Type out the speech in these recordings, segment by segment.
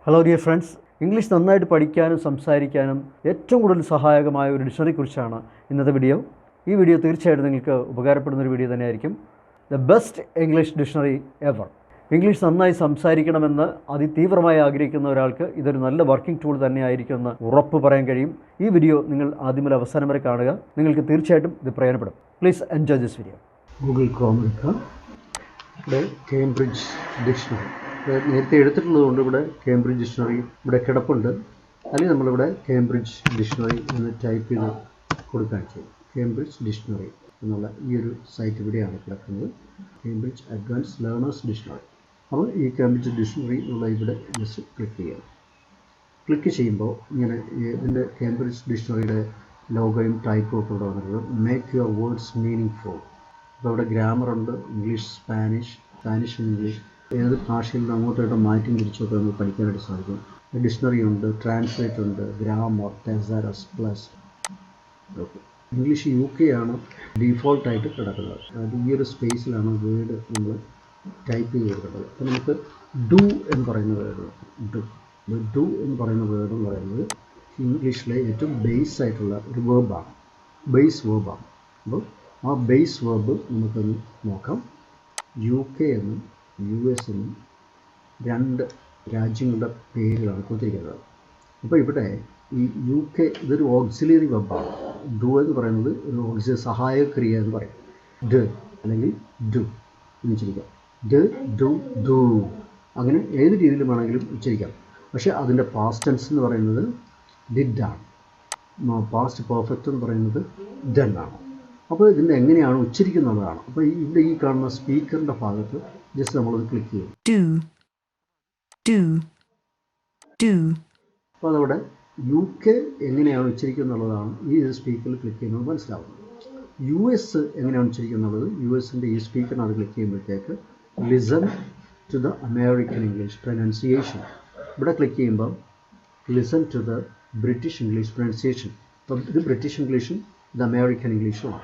Hello dear friends, English നന്നായിട്ട് പഠിക്കാനും സംസാരിക്കാനും ഏറ്റവും കൂടുതൽ സഹായകമായ ഒരു ഡിക്ഷണറിയെക്കുറിച്ചാണ് ഇന്നത്തെ വീഡിയോ. ഈ വീഡിയോ തീർച്ചയായിട്ടും നിങ്ങൾക്ക് ഉപകാരപ്പെടുന്നൊരു വീഡിയോ തന്നെയായിരിക്കും. The best English dictionary ever. English നന്നായി സംസാരിക്കണമെന്ന് അതിതീവ്രമായി ആഗ്രഹിക്കുന്ന ഒരാൾക്ക് ഇതൊരു നല്ല വർക്കിംഗ് ടൂൾ തന്നെയായിരിക്കുമെന്ന് ഉറപ്പ് പറയാൻ കഴിയും. ഈ വീഡിയോ നിങ്ങൾ ആദ്യം മുതൽ അവസാനം വരെ കാണുക. നിങ്ങൾക്ക് തീർച്ചയായിട്ടും ഇത് പ്രയോജനപ്പെടും. Please enjoy this video. Google Chrome എടുക്കുക. ഇവിടെ കേംബ്രിഡ്ജ് ഡിക്ഷണറി നേരത്തെ എടുത്തിട്ടുള്ളതുകൊണ്ട് ഇവിടെ കേംബ്രിഡ്ജ് ഡിക്ഷണറി ഇവിടെ കിടപ്പുണ്ട്. അല്ലെങ്കിൽ നമ്മളിവിടെ കേംബ്രിഡ്ജ് ഡിക്ഷണറി എന്ന് ടൈപ്പ് ചെയ്ത് കൊടുക്കാൻ ചെയ്യും. കേംബ്രിഡ്ജ് ഡിക്ഷണറി എന്നുള്ള ഈ ഒരു സൈറ്റ് ഇവിടെയാണ് കിടക്കുന്നത്. Cambridge advance learners dictionary. അപ്പോൾ ഈ കേംബ്രിഡ്ജ് ഡിക്ഷണറി എന്നുള്ള ഇവിടെ ജസ്റ്റ് ക്ലിക്ക് ചെയ്യുക. ക്ലിക്ക് ചെയ്യുമ്പോൾ ഇങ്ങനെ ഇതിൻ്റെ കേംബ്രിഡ്ജ് ഡിക്ഷണറിയുടെ ലോഗോയും ടൈപ്പും ഒക്കെ ഇവിടെ വന്നിട്ടുള്ളത്. Make your words meaning full. അപ്പോൾ ഇവിടെ ഗ്രാമറുണ്ട്, ഇംഗ്ലീഷ്, സ്പാനിഷ് ഇംഗ്ലീഷ്, ഏത് ഭാഷയിൽ നിന്ന് അങ്ങോട്ടും മാറ്റി തിരിച്ചൊക്കെ നമുക്ക് പഠിക്കാനായിട്ട് സാധിക്കും. ഡിക്ഷണറി ഉണ്ട്, ട്രാൻസ്ലേറ്റ് ഉണ്ട്, grammar, thesaurus plus. Okay, English UK ആണ് ഡീഫോൾട്ടായിട്ട് കിടക്കുന്നത്. അതായത് ഈ ഒരു സ്പേസിലാണ് വേർഡ് നമ്മൾ ടൈപ്പ് ചെയ്ത് കൊടുക്കേണ്ടത്. അപ്പോൾ നമുക്ക് ഡു എന്ന് പറയുന്ന വേർഡ്, ഡു എന്ന് പറയുന്ന വേർഡ് എന്ന് പറയുന്നത് ഇംഗ്ലീഷിലെ ഏറ്റവും ബേസ് ആയിട്ടുള്ള ഒരു വേർബാണ്, ബേസ് വേർബാണ്. അപ്പോൾ ആ ബേസ് വേർബ് നമുക്കൊന്ന് നോക്കാം. UK എന്നും US എന്നും രണ്ട് രാജ്യങ്ങളുടെ പേരുകളാണ് കൊടുത്തിരിക്കുന്നത്. അപ്പോൾ ഇവിടെ ഈ UK ഇതൊരു ഓക്സിലറി വെബാണ്. ഡു എന്ന് പറയുന്നത് ഒരു ഓക്സിലറി സഹായക ക്രിയ എന്ന് പറയും. ഡ് അല്ലെങ്കിൽ ഡു എന്ന് ഉച്ചരിക്കാം. ഡ്, ഡു, ഡു, അങ്ങനെ ഏത് രീതിയിൽ വേണമെങ്കിലും ഉച്ചരിക്കാം. പക്ഷേ അതിൻ്റെ പാസ്റ്റ് ടെൻസ് എന്ന് പറയുന്നത് ഡിഡ് ആണ്. പാസ്റ്റ് പെർഫെക്റ്റ് എന്ന് പറയുന്നത് ഡൺ ആണ്. അപ്പോൾ ഇതിൻ്റെ എങ്ങനെയാണ് ഉച്ചരിക്കുന്നുള്ളതാണ്. അപ്പോൾ ഇവിടെ ഈ കാണുന്ന സ്പീക്കറിൻ്റെ ഭാഗത്ത് ജസ്റ്റ് നമ്മളത് ക്ലിക്ക് ചെയ്യും. അപ്പോൾ അതവിടെ UK എങ്ങനെയാണ് ഉച്ചരിക്കുന്നുള്ളതാണ് ഈ സ്പീക്കറിൽ ക്ലിക്ക് ചെയ്യുന്നത് മനസ്സിലാവുന്നത്. US എങ്ങനെയാണ് ഉച്ചരിക്കുന്നുള്ളത്, USൻ്റെ ഈ സ്പീക്കറിനകത്ത് ക്ലിക്ക് ചെയ്യുമ്പോഴത്തേക്ക് listen to the American English pronunciation. ഇവിടെ ക്ലിക്ക് ചെയ്യുമ്പോൾ listen to the British English pronunciation. അപ്പം ഇത് ബ്രിട്ടീഷ് ഇംഗ്ലീഷും ഇത് അമേരിക്കൻ ഇംഗ്ലീഷുമാണ്.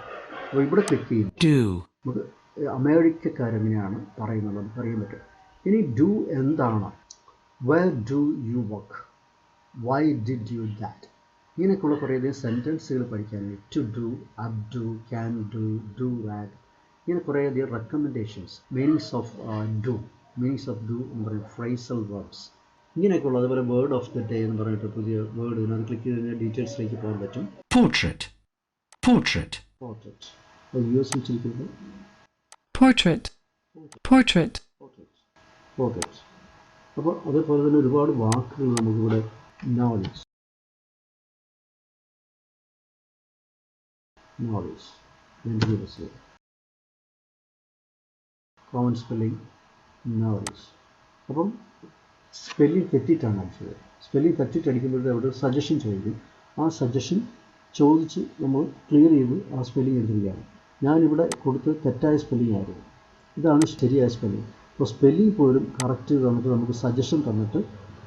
അപ്പോൾ ഇവിടെ ക്ലിക്ക് ചെയ്യും. നമുക്ക് അമേരിക്കക്കാരെങ്ങനെയാണ് പറയുന്നത് നമുക്ക് അറിയാൻ പറ്റും. ഇനി ഡു എന്താണ്, where do you work, why did you that, ഇങ്ങനെയൊക്കെയുള്ള കുറേയധികം സെൻറ്റൻസുകൾ പഠിക്കാനായി to do, up do, can do, do that, ഇങ്ങനെ കുറേയധികം റെക്കമെൻഡേഷൻസ്, മീനിങ്സ് ഓഫ് ഡു എന്ന് പറയുന്ന ഫ്രൈസൽ വേർഡ്സ് ഇങ്ങനെയൊക്കെയുള്ള. അതുപോലെ വേർഡ് ഓഫ് ദ ഡേ എന്ന് പറഞ്ഞിട്ട് പുതിയ വേർഡ് ഇതിനകത്ത് ക്ലിക്ക് ചെയ്ത് കഴിഞ്ഞാൽ ഡീറ്റെയിൽസിലേക്ക് പോകാൻ പറ്റും. പോർട്രേറ്റ്. US വെച്ചിരിക്കുന്നത് പോർട്രേറ്റ്. അപ്പോൾ അതേപോലെ തന്നെ ഒരുപാട് വാക്കുകൾ നമുക്കിവിടെ നോളജ് കോമൺ സ്പെല്ലിംഗ് നോളജ്. അപ്പം സ്പെല്ലിംഗ് തെറ്റിയിട്ടാണ് അടിച്ചത്. സ്പെല്ലിംഗ് തെറ്റിയിട്ട് അടിക്കുമ്പോഴത്തെ അവിടെ സജഷൻ ചോദിക്കും. ആ സജഷൻ ചോദിച്ച് നമ്മൾ ക്ലിയർ ചെയ്ത് ആ സ്പെല്ലിംഗ് എടുത്തിരിക്കുകയാണ്. ഞാനിവിടെ കൊടുത്ത് തെറ്റായ സ്പെല്ലിംഗ് ആയിരുന്നു, ഇതാണ് ശരിയായ സ്പെല്ലിംഗ്. അപ്പോൾ സ്പെല്ലിംഗ് പോലും കറക്റ്റ് തന്നിട്ട് നമുക്ക് സജഷൻ തന്നിട്ട്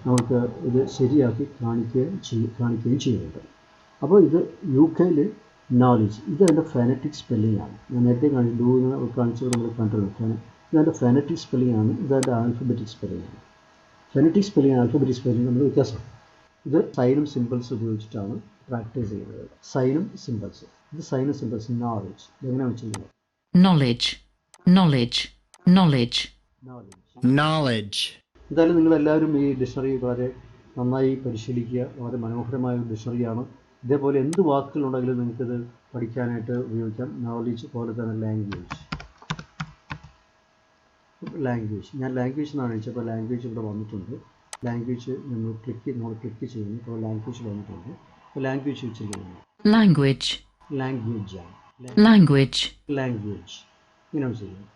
നമുക്ക് ഇത് ശരിയാക്കി കാണിക്കുകയും ചെയ്യുന്നുണ്ട്. അപ്പോൾ ഇത് UKയിൽ നോളജ്, ഇതെൻ്റെ ഫെനറ്റിക് സ്പെല്ലിംഗ് ആണ്. ഞാൻ നേരത്തെ കാണിച്ചത് നമ്മൾ കണ്ടിട്ടുണ്ട്. ഇതെൻ്റെ ഫെനറ്റിക് സ്പെല്ലിംഗ് ആണ്, ഇതെൻ്റെ ആൽഫബറ്റിക് സ്പെല്ലിംഗ് ആണ്. ഫെനറ്റിക് സ്പെല്ലിംഗ് ആൽഫബറ്റിക് സ്പെല്ലിംഗ് നമ്മൾ വ്യത്യാസമാണ്. ഇത് സൈനും സിമ്പിൾസ് ഉപയോഗിച്ചിട്ടാണ് പ്രാക്ടീസ് ചെയ്യുന്നത്. സൈനും സിമ്പിൾസ്, ഇത് സൈനും സിമ്പിൾസ്. നോളജ് ഇതെങ്ങനെയാണ് വെച്ചിരിക്കുന്നത്, നോളജ്. എന്തായാലും നിങ്ങളെല്ലാവരും ഈ ഡിക്ഷണറി വളരെ നന്നായി പരിശീലിക്കുക. വളരെ മനോഹരമായ ഒരു ഡിക്ഷണറിയാണ്. ഇതേപോലെ എന്ത് വാക്കുകളുണ്ടെങ്കിലും നിങ്ങൾക്കിത് പഠിക്കാനായിട്ട് ഉപയോഗിക്കാം. നോളജ് പോലെ തന്നെ ലാംഗ്വേജ് ഞാൻ ലാംഗ്വേജ് എന്നാണ് ചോദിച്ചപ്പോൾ ലാംഗ്വേജ് ഇവിടെ വന്നിട്ടുണ്ട്. ലാംഗ്വേജ് നമ്മൾ ക്ലിക്ക് ചെയ്യുന്നു. അപ്പോൾ ലാംഗ്വേജ് വന്നിട്ടുണ്ട്. അപ്പോൾ ലാംഗ്വേജ് വെച്ചിരിക്കുന്നത് ലാംഗ്വേജ് ഇങ്ങനെയാണ് ചെയ്യുന്നത്.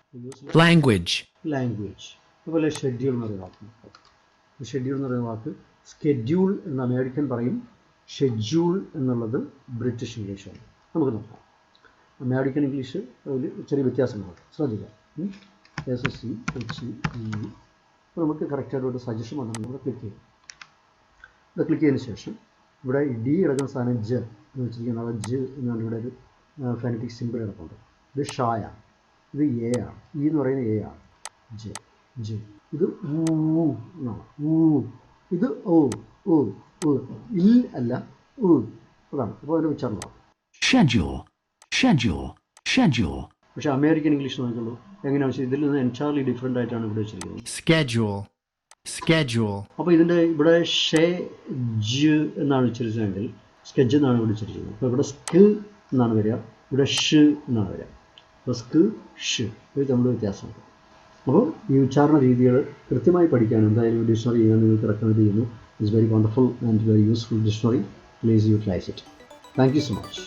ലാംഗ്വേജ്. അതുപോലെ ഷെഡ്യൂൾ എന്ന് പറയുന്ന വാക്ക്, സ്കെഡ്യൂൾ എന്ന് അമേരിക്കൻ പറയും, ഷെഡ്യൂൾ എന്നുള്ളത് ബ്രിട്ടീഷ് ഇംഗ്ലീഷാണ്. നമുക്ക് നോക്കാം. അമേരിക്കൻ ഇംഗ്ലീഷ് അതിൽ ചെറിയ വ്യത്യാസങ്ങളുണ്ട്, ശ്രദ്ധിക്കാം. SSE HE. അപ്പോൾ നമുക്ക് കറക്റ്റായിട്ട് സജഷൻ വന്നിട്ടുണ്ട്. ഇവിടെ ക്ലിക്ക് ചെയ്യും. ഇവിടെ ക്ലിക്ക് ചെയ്തതിന് ശേഷം ഇവിടെ ഡി കിടക്കുന്ന സാധനം ജ എന്ന് വെച്ചിരിക്കുന്നത്. ജ് എന്നാണ് ഇവിടെ ഒരു ഫെനറ്റിക് സിമ്പിൾ കിടപ്പുണ്ട്. ഇത് ഷായാണ്, ഇത് എ ആണ്, എന്ന് പറയുന്നത് എ ആണ്. ജെ. ഇത് ഊ എന്നാണ്. ഇത് ഓ ഓ ഓ ഇൽ അല്ല ഊ അതാണ്. അപ്പോൾ അതിൻ്റെ ഉച്ചാരണം schedule, schedule, schedule, പക്ഷേ അമേരിക്കൻ ഇംഗ്ലീഷ് നോക്കുള്ളൂ എങ്ങനെയാണെന്ന് വെച്ചാൽ ഇതിൽ നിന്ന് എൻറ്റയർലി ഡിഫറെൻ്റ് ആയിട്ടാണ് ഇവിടെ വെച്ചിരിക്കുന്നത്. schedule, schedule, അപ്പോൾ ഇതിൻ്റെ ഇവിടെ ഷേ ജ് എന്നാണ് ഉച്ചരിച്ചതെങ്കിൽ സ്കെജ് എന്നാണ് ഇവിടെ ഉച്ചരിച്ചിരിക്കുന്നത്. അപ്പോൾ ഇവിടെ സ്ക് എന്നാണ് വരിക, ഇവിടെ ഷ് എന്നാണ് വരിക. അപ്പോൾ സ്ക് ഷ് ഇത് തമ്മിൽ വ്യത്യാസമുണ്ട്. അപ്പോൾ ഈ ഉച്ചാരണ രീതികൾ കൃത്യമായി പഠിക്കാൻ എന്തായാലും ഡിക്ഷണറി ഞാൻ നിങ്ങൾക്ക് റെക്കമെൻഡ് ചെയ്യുന്നു. It's very wonderful and very useful dictionary. Please utilise it. Thank you so much.